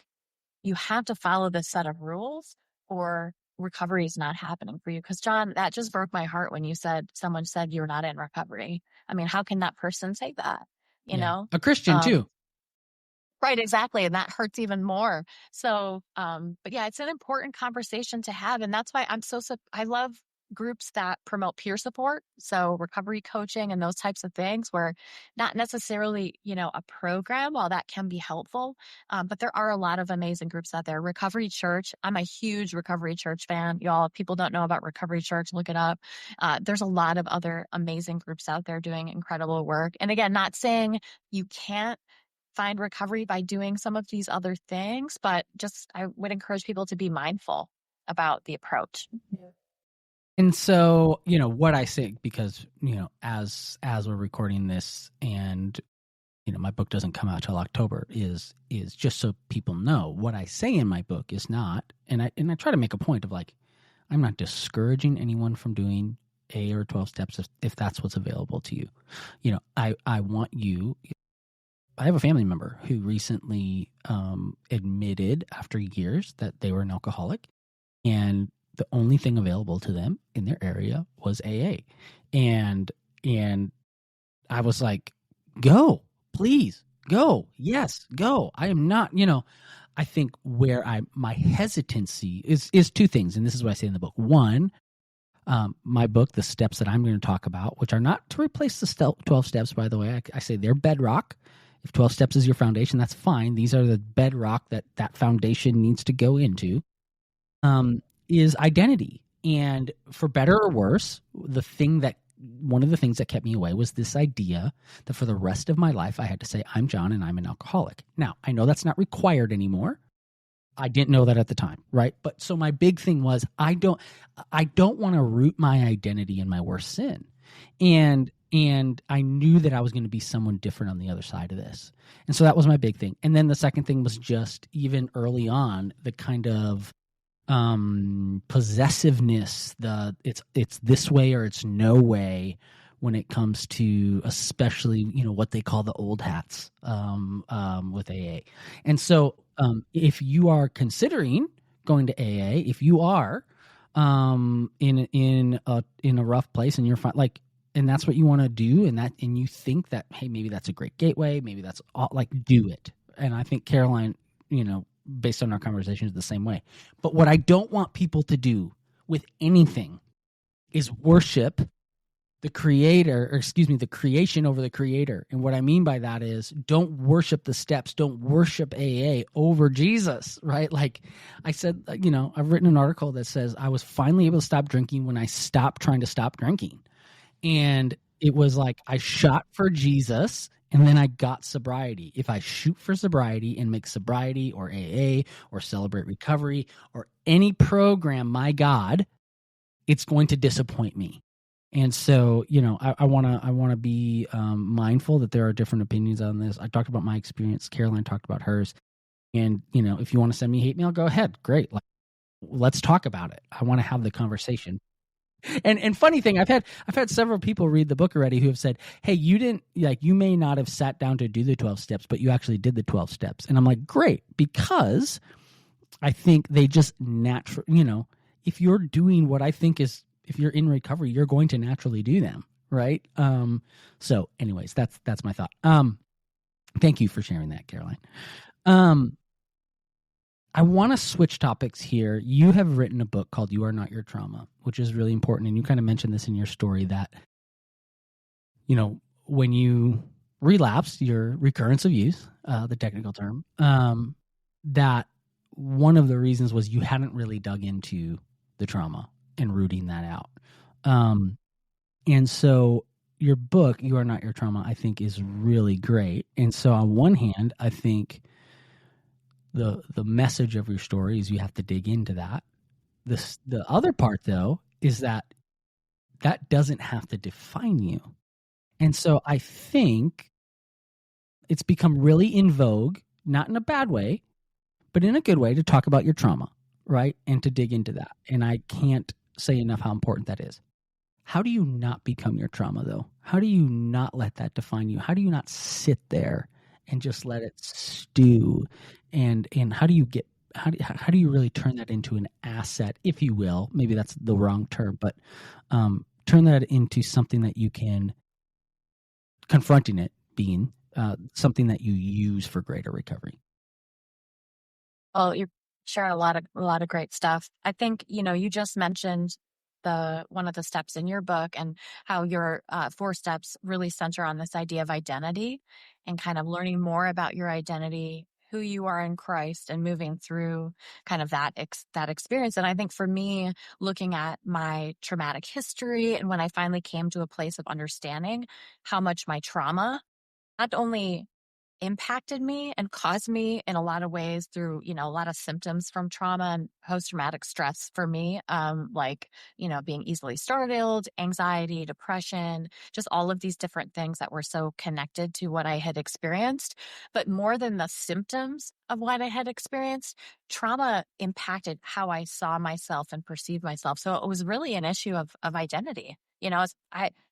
you have to follow this set of rules or recovery is not happening for you. Because Jon, that just broke my heart when someone said you're not in recovery. I mean, how can that person say that? A Christian too. Right, exactly. And that hurts even more. So, but yeah, it's an important conversation to have. And that's why I love groups that promote peer support. So recovery coaching and those types of things where not necessarily, a program, while that can be helpful. But there are a lot of amazing groups out there. Recovery Church. I'm a huge Recovery Church fan. Y'all, if people don't know about Recovery Church, look it up. There's a lot of other amazing groups out there doing incredible work. And again, not saying you can't find recovery by doing some of these other things, but I would encourage people to be mindful about the approach. And so, what I say, because, as we're recording this and, my book doesn't come out till October is just so people know what I say in my book is not, and I try to make a point of like, I'm not discouraging anyone from doing A or 12 steps if that's what's available to you. I want you. I have a family member who recently admitted after years that they were an alcoholic, and the only thing available to them in their area was AA. And I was like, go, please, go. Yes, go. I am not, I think where my hesitancy is two things. And this is what I say in the book. One, my book, the steps that I'm going to talk about, which are not to replace the 12 steps, by the way, I say they're bedrock. If 12 steps is your foundation, that's fine. These are the bedrock that foundation needs to go into, is identity. And for better or worse, one of the things that kept me away was this idea that for the rest of my life, I had to say, I'm Jon and I'm an alcoholic. Now, I know that's not required anymore. I didn't know that at the time, right? But so my big thing was, I don't want to root my identity in my worst sin. And I knew that I was going to be someone different on the other side of this. And so that was my big thing. And then the second thing was just even early on, the kind of possessiveness, it's this way or it's no way when it comes to especially, what they call the old hats with AA. And so if you are considering going to AA, if you are in a rough place and you're fine, like, and that's what you want to do, and you think that, hey, maybe that's a great gateway, maybe that's all, like, do it. And I think Caroline, based on our conversations, the same way. But what I don't want people to do with anything is worship the creator, or the creation over the creator. And what I mean by that is, don't worship the steps, don't worship AA over Jesus, right? Like I said, I've written an article that says I was finally able to stop drinking when I stopped trying to stop drinking. And it was like I shot for Jesus and then I got sobriety. If I shoot for sobriety and make sobriety or AA or Celebrate Recovery or any program my God, it's going to disappoint me. And so, I want to be mindful that there are different opinions on this. I talked about my experience. Caroline talked about hers. And, if you want to send me hate mail, go ahead. Great. Let's talk about it. I want to have the conversation. And funny thing, I've had several people read the book already who have said, hey, you may not have sat down to do the 12 steps, but you actually did the 12 steps. And I'm like, great, because I think they just if you're doing what I think is, if you're in recovery, you're going to naturally do them. Right. So anyways, that's my thought. Thank you for sharing that, Caroline. I want to switch topics here. You have written a book called You Are Not Your Trauma, which is really important. And you kind of mentioned this in your story that, when you relapsed, your recurrence of use, the technical term, that one of the reasons was you hadn't really dug into the trauma and rooting that out. And so your book, You Are Not Your Trauma, I think is really great. And so on one hand, I think the message of your story is you have to dig into that. The other part, though, is that doesn't have to define you. And so I think it's become really in vogue, not in a bad way, but in a good way, to talk about your trauma, right? And to dig into that. And I can't say enough how important that is. How do you not become your trauma, though? How do you not let that define you? How do you not sit there and just let it stew? And how do you get how do you really turn that into an asset, if you will? Maybe that's the wrong term, but turn that into something that you can, confronting it being something that you use for greater recovery. Well, you're sharing a lot of great stuff. I think, you just mentioned one of the steps in your book, and how your 4 steps really center on this idea of identity, and kind of learning more about your identity, who you are in Christ, and moving through kind of that experience. And I think for me, looking at my traumatic history, and when I finally came to a place of understanding how much my trauma not only impacted me and caused me in a lot of ways through, a lot of symptoms from trauma and post-traumatic stress for me, like, being easily startled, anxiety, depression, just all of these different things that were so connected to what I had experienced. But more than the symptoms of what I had experienced, trauma impacted how I saw myself and perceived myself. So it was really an issue of identity.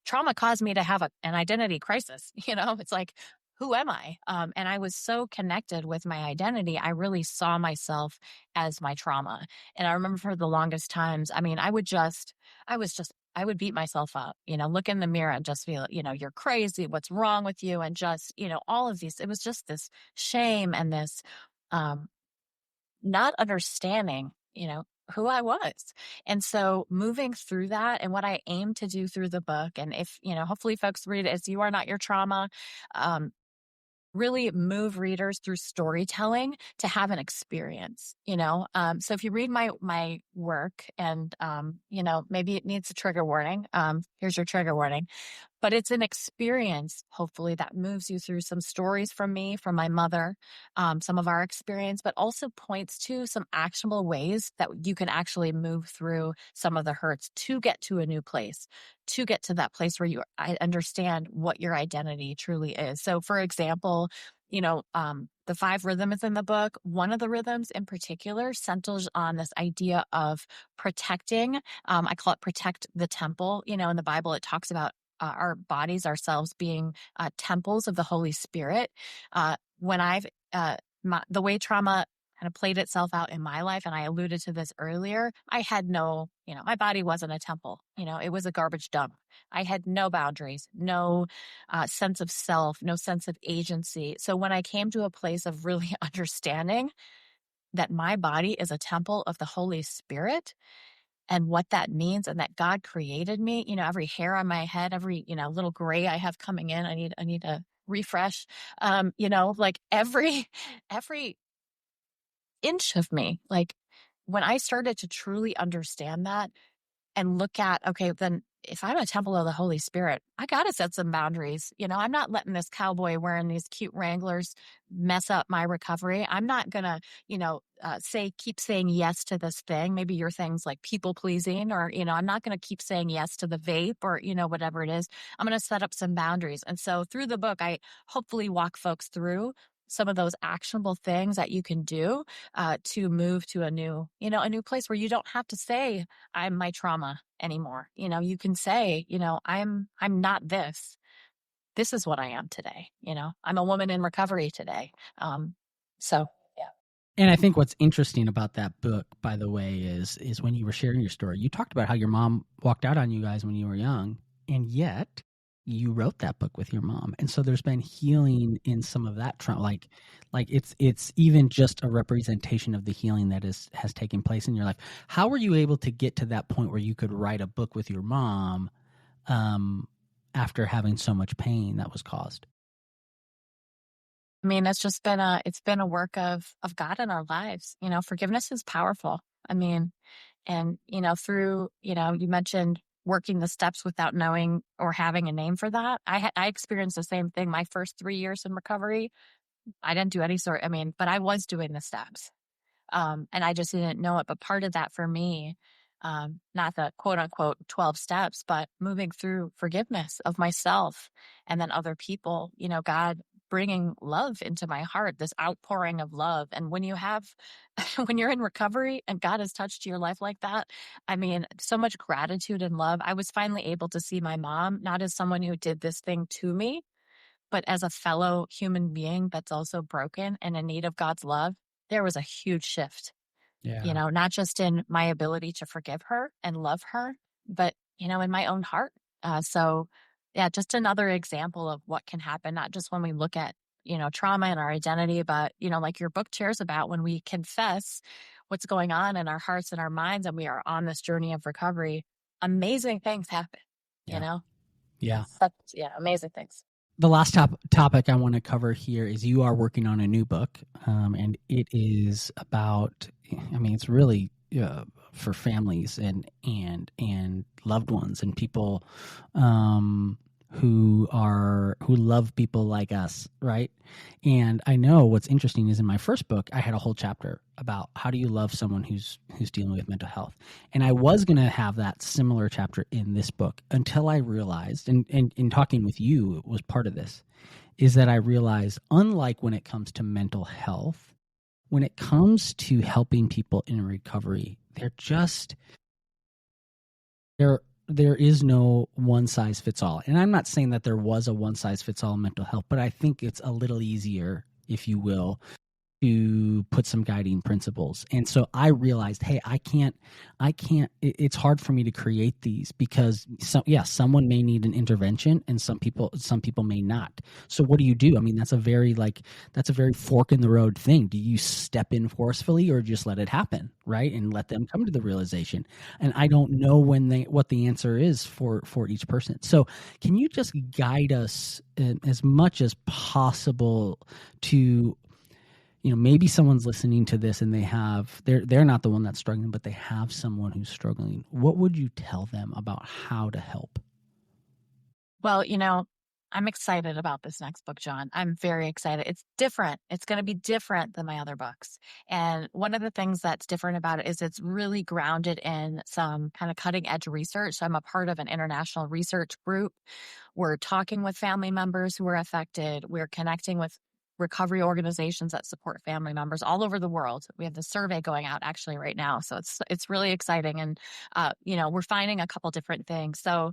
Trauma caused me to have an identity crisis. It's like, who am I? And I was so connected with my identity. I really saw myself as my trauma. And I remember for the longest times, I mean, I would beat myself up, look in the mirror and just feel, you're crazy. What's wrong with you? And just, all of these, it was just this shame and this, not understanding, who I was. And so moving through that, and what I aim to do through the book, and if, hopefully folks read it as You Are Not Your Trauma, really move readers through storytelling to have an experience, so if you read my work, and, maybe it needs a trigger warning, here's your trigger warning. But it's an experience, hopefully, that moves you through some stories from me, from my mother, some of our experience, but also points to some actionable ways that you can actually move through some of the hurts to get to a new place, to get to that place where I understand what your identity truly is. So, for example, the 5 rhythms in the book, one of the rhythms in particular centers on this idea of protecting. I call it protect the temple. In the Bible, it talks about our bodies, ourselves being temples of the Holy Spirit. When the way trauma kind of played itself out in my life, and I alluded to this earlier, I had no, my body wasn't a temple. It was a garbage dump. I had no boundaries, no sense of self, no sense of agency. So when I came to a place of really understanding that my body is a temple of the Holy Spirit, and what that means, and that God created me, every hair on my head, every, little gray I have coming in, I need a refresh. Like every inch of me, like, when I started to truly understand that, and look at, okay, then if I'm a temple of the Holy Spirit, I got to set some boundaries. I'm not letting this cowboy wearing these cute Wranglers mess up my recovery. I'm not going to, keep saying yes to this thing. Maybe your thing's like people pleasing, or, I'm not going to keep saying yes to the vape, or, whatever it is. I'm going to set up some boundaries. And so through the book, I hopefully walk folks through some of those actionable things that you can do to move to a new place where you don't have to say, I'm my trauma anymore. You can say, I'm not this. This is what I am today. I'm a woman in recovery today. So yeah. And I think what's interesting about that book, by the way, is when you were sharing your story, you talked about how your mom walked out on you guys when you were young, and yet you wrote that book with your mom. And so there's been healing in some of that trauma. Like it's even just a representation of the healing that has taken place in your life. How were you able to get to that point where you could write a book with your mom after having so much pain that was caused? I mean, it's been a work of God in our lives. Forgiveness is powerful. I mean, and, through, you mentioned working the steps without knowing or having a name for that. I experienced the same thing. My first 3 years in recovery I didn't do any sort, I mean, but I was doing the steps. And I just didn't know it. But part of that for me, not the quote unquote 12 steps, but moving through forgiveness of myself and then other people, God bringing love into my heart, this outpouring of love. And when you have, when you're in recovery and God has touched your life like that, I mean, so much gratitude and love. I was finally able to see my mom, not as someone who did this thing to me, but as a fellow human being that's also broken and in need of God's love. There was a huge shift, Yeah. not just in my ability to forgive her and love her, but, in my own heart. So, yeah, just another example of what can happen, not just when we look at, trauma and our identity, but, like your book shares about when we confess what's going on in our hearts and our minds and we are on this journey of recovery, amazing things happen, you Yeah. know? Yeah. Yeah, amazing things. The last topic I want to cover here is you are working on a new book, and it is about. I mean, it's really for families and loved ones and people who love people like us, right? And I know what's interesting is in my first book, I had a whole chapter about how do you love someone who's dealing with mental health. And I was going to have that similar chapter in this book until I realized, and in talking with you, it was part of this, is that I realized, unlike when it comes to mental health, when it comes to helping people in recovery, there is no one size fits all. And I'm not saying that there was a one size fits all mental health, but I think it's a little easier, if you will, to put some guiding principles. And so I realized, hey, it's hard for me to create these because someone may need an intervention and some people may not. So what do? I mean, that's a very fork in the road thing. Do you step in forcefully or just let it happen, right? And let them come to the realization. And I don't know what the answer is for each person. So can you just guide us as much as possible to, maybe someone's listening to this and they're not the one that's struggling, but they have someone who's struggling. What would you tell them about how to help? Well, I'm excited about this next book, Jon. I'm very excited. It's different. It's going to be different than my other books. And one of the things that's different about it is it's really grounded in some kind of cutting edge research. So I'm a part of an international research group. We're talking with family members who are affected. We're connecting with recovery organizations that support family members all over the world. We have the survey going out actually right now. So it's really exciting. And, we're finding a couple different things. So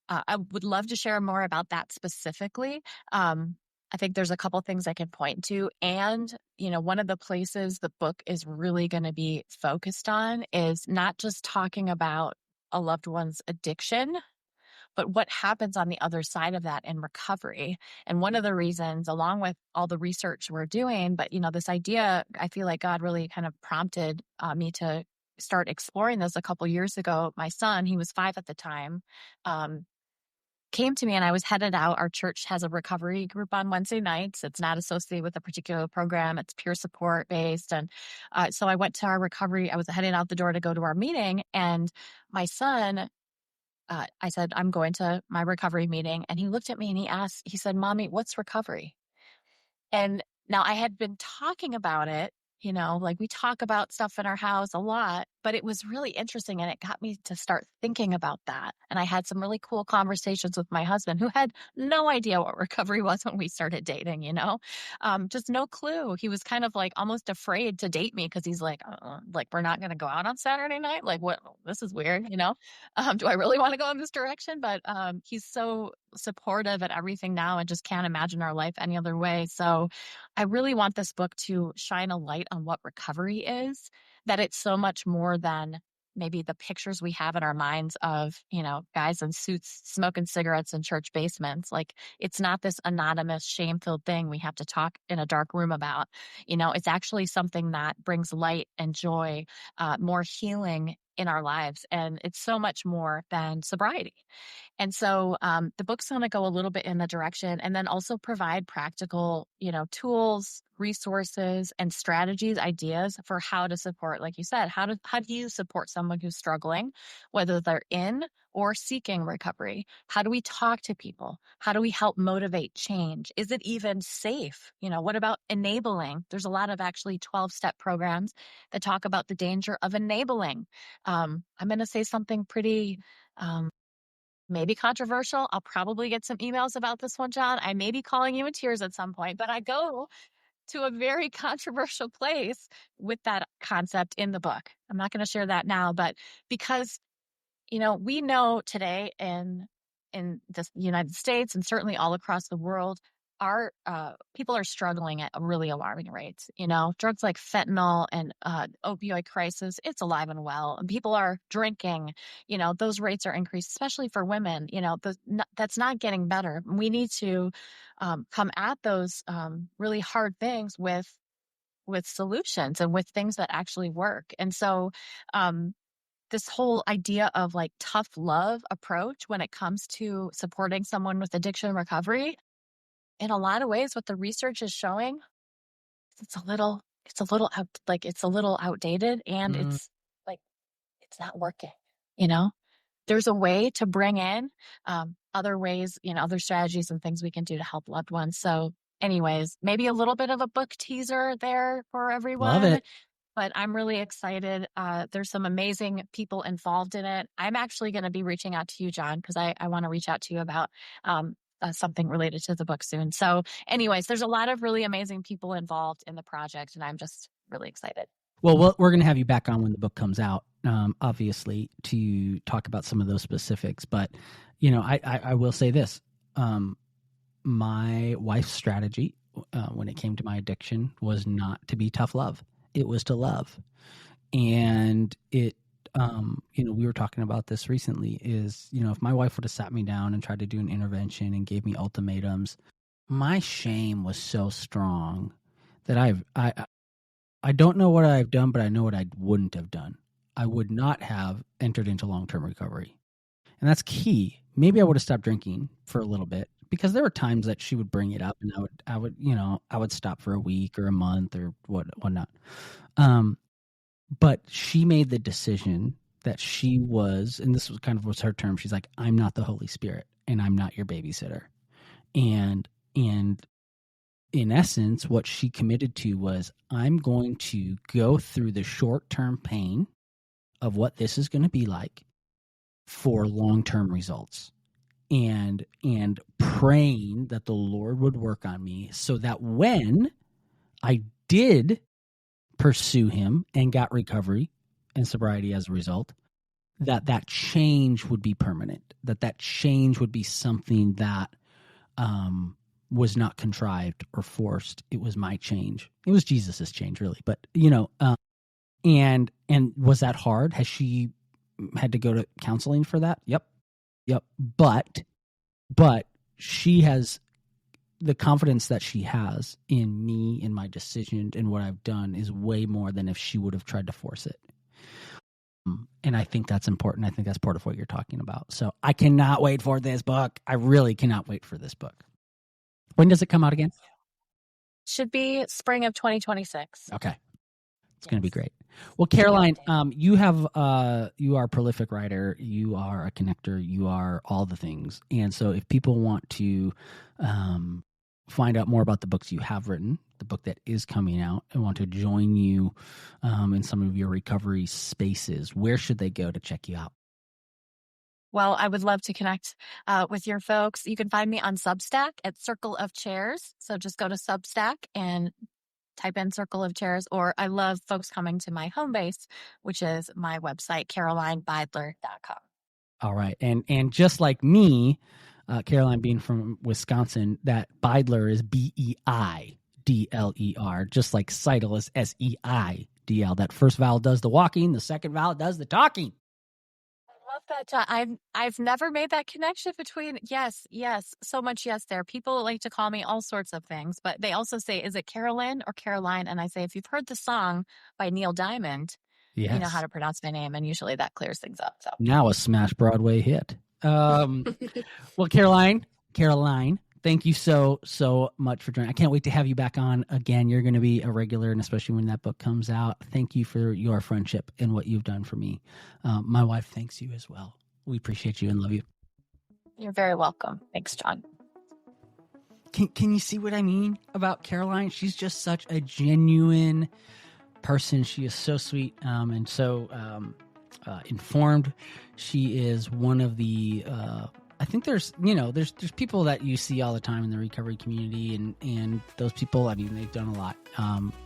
I would love to share more about that specifically. I think there's a couple things I can point to. And, one of the places the book is really going to be focused on is not just talking about a loved one's addiction, but what happens on the other side of that in recovery. And one of the reasons, along with all the research we're doing, but, this idea, I feel like God really kind of prompted me to start exploring this a couple years ago. My son, he was 5 at the time, came to me and I was headed out. Our church has a recovery group on Wednesday nights. It's not associated with a particular program. It's peer support based. And so I went to our recovery. I was heading out the door to go to our meeting. And my son, I said, I'm going to my recovery meeting. And he looked at me and he said, Mommy, what's recovery? And now I had been talking about it, like we talk about stuff in our house a lot, but it was really interesting and it got me to start thinking about that. And I had some really cool conversations with my husband who had no idea what recovery was when we started dating, just no clue. He was kind of like almost afraid to date me because he's like, we're not going to go out on Saturday night. Like, what? This is weird, do I really want to go in this direction? But he's so supportive at everything now and just can't imagine our life any other way. So I really want this book to shine a light on what recovery is, that it's so much more than maybe the pictures we have in our minds of, guys in suits smoking cigarettes in church basements. Like, it's not this anonymous, shame-filled thing we have to talk in a dark room about. It's actually something that brings light and joy, more healing in our lives. And it's so much more than sobriety. And so the book's going to go a little bit in the direction and then also provide practical, tools, resources and strategies, ideas for how to support, like you said, how do you support someone who's struggling, whether they're in or seeking recovery? How do we talk to people? How do we help motivate change? Is it even safe? What about enabling? There's a lot of actually 12-step programs that talk about the danger of enabling. I'm going to say something pretty maybe controversial. I'll probably get some emails about this one, Jon. I may be calling you in tears at some point, but I go to a very controversial place with that concept in the book. I'm not going to share that now, but because we know today in the United States and certainly all across the world, our people are struggling at really alarming rates. Drugs like fentanyl and opioid crisis, it's alive and well. And people are drinking. Those rates are increased, especially for women. That's not getting better. We need to come at those really hard things with solutions and with things that actually work. And so this whole idea of like tough love approach when it comes to supporting someone with addiction recovery, in a lot of ways, what the research is showing, it's a little outdated, and it's like, it's not working. There's a way to bring in other ways, other strategies and things we can do to help loved ones. So anyways, maybe a little bit of a book teaser there for everyone. Love it. But I'm really excited. There's some amazing people involved in it. I'm actually going to be reaching out to you, Jon, because I want to reach out to you about something related to the book soon. So anyways, there's a lot of really amazing people involved in the project, and I'm just really excited. Well, we're going to have you back on when the book comes out, obviously, to talk about some of those specifics. But, I will say this. My wife's strategy when it came to my addiction was not to be tough love. It was to love. And it, we were talking about this recently is, if my wife would have sat me down and tried to do an intervention and gave me ultimatums, my shame was so strong that I don't know what I've done, but I know what I wouldn't have done. I would not have entered into long-term recovery. And that's key. Maybe I would have stopped drinking for a little bit, because there were times that she would bring it up and I would stop for a week or a month or whatnot. But she made the decision that she was, and this was her term. She's like, I'm not the Holy Spirit and I'm not your babysitter. And in essence, what she committed to was, I'm going to go through the short-term pain of what this is going to be like for long-term results. And praying that the Lord would work on me so that when I did pursue him and got recovery and sobriety as a result, that change would be permanent, that change would be something that was not contrived or forced. It was my change. It was Jesus's change, really. But, and was that hard? Has she had to go to counseling for that? Yep. But she has the confidence that she has in me, in my decision, and what I've done is way more than if she would have tried to force it. And I think that's important. I think that's part of what you're talking about. So I cannot wait for this book. I really cannot wait for this book. When does it come out again? Should be spring of 2026. Okay. It's going to be great. Well, Caroline, you are a prolific writer. You are a connector. You are all the things. And so if people want to find out more about the books you have written, the book that is coming out, and want to join you in some of your recovery spaces, where should they go to check you out? Well, I would love to connect with your folks. You can find me on Substack at Circle of Chairs. So just go to Substack and type in Circle of Chairs, or I love folks coming to my home base, which is my website, CarolineBeidler.com. All right. And just like me, Caroline being from Wisconsin, that Beidler is Beidler, just like Seidl is Seidl. That first vowel does the walking, the second vowel does the talking. I love that, Jon. I've never made that connection between yes, so much yes there. People like to call me all sorts of things, but they also say, is it Carolyn or Caroline? And I say, if you've heard the song by Neil Diamond, yes, you know how to pronounce my name, and usually that clears things up. So now a smash Broadway hit. Well, Caroline, thank you so much for joining. I can't wait to have you back on again. You're going to be a regular, and especially when that book comes out. Thank you for your friendship and what you've done for me. My wife thanks you as well. We appreciate you and love you. You're very welcome. Thanks, Jon. Can you see what I mean about Caroline? She's just such a genuine person. She is so sweet and so informed. She is one of the I think there's people that you see all the time in the recovery community, and those people, I mean, they've done a lot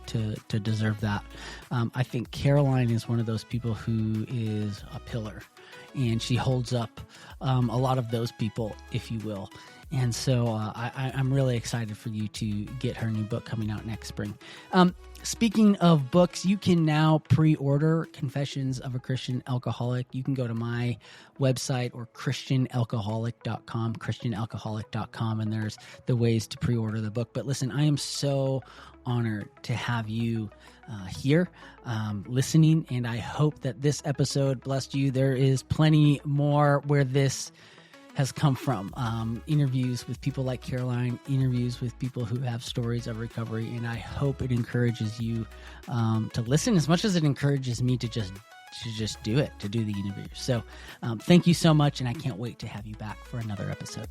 to deserve that. I think Caroline is one of those people who is a pillar, and she holds up a lot of those people, if you will. And so I'm really excited for you to get her new book coming out next spring. Speaking of books, you can now pre-order Confessions of a Christian Alcoholic. You can go to my website or christianalcoholic.com, and there's the ways to pre-order the book. But listen, I am so honored to have you here listening, and I hope that this episode blessed you. There is plenty more where this has come from. Interviews with people like Caroline, interviews with people who have stories of recovery, and I hope it encourages you to listen as much as it encourages me to just do it, to do the interview. So thank you so much, and I can't wait to have you back for another episode.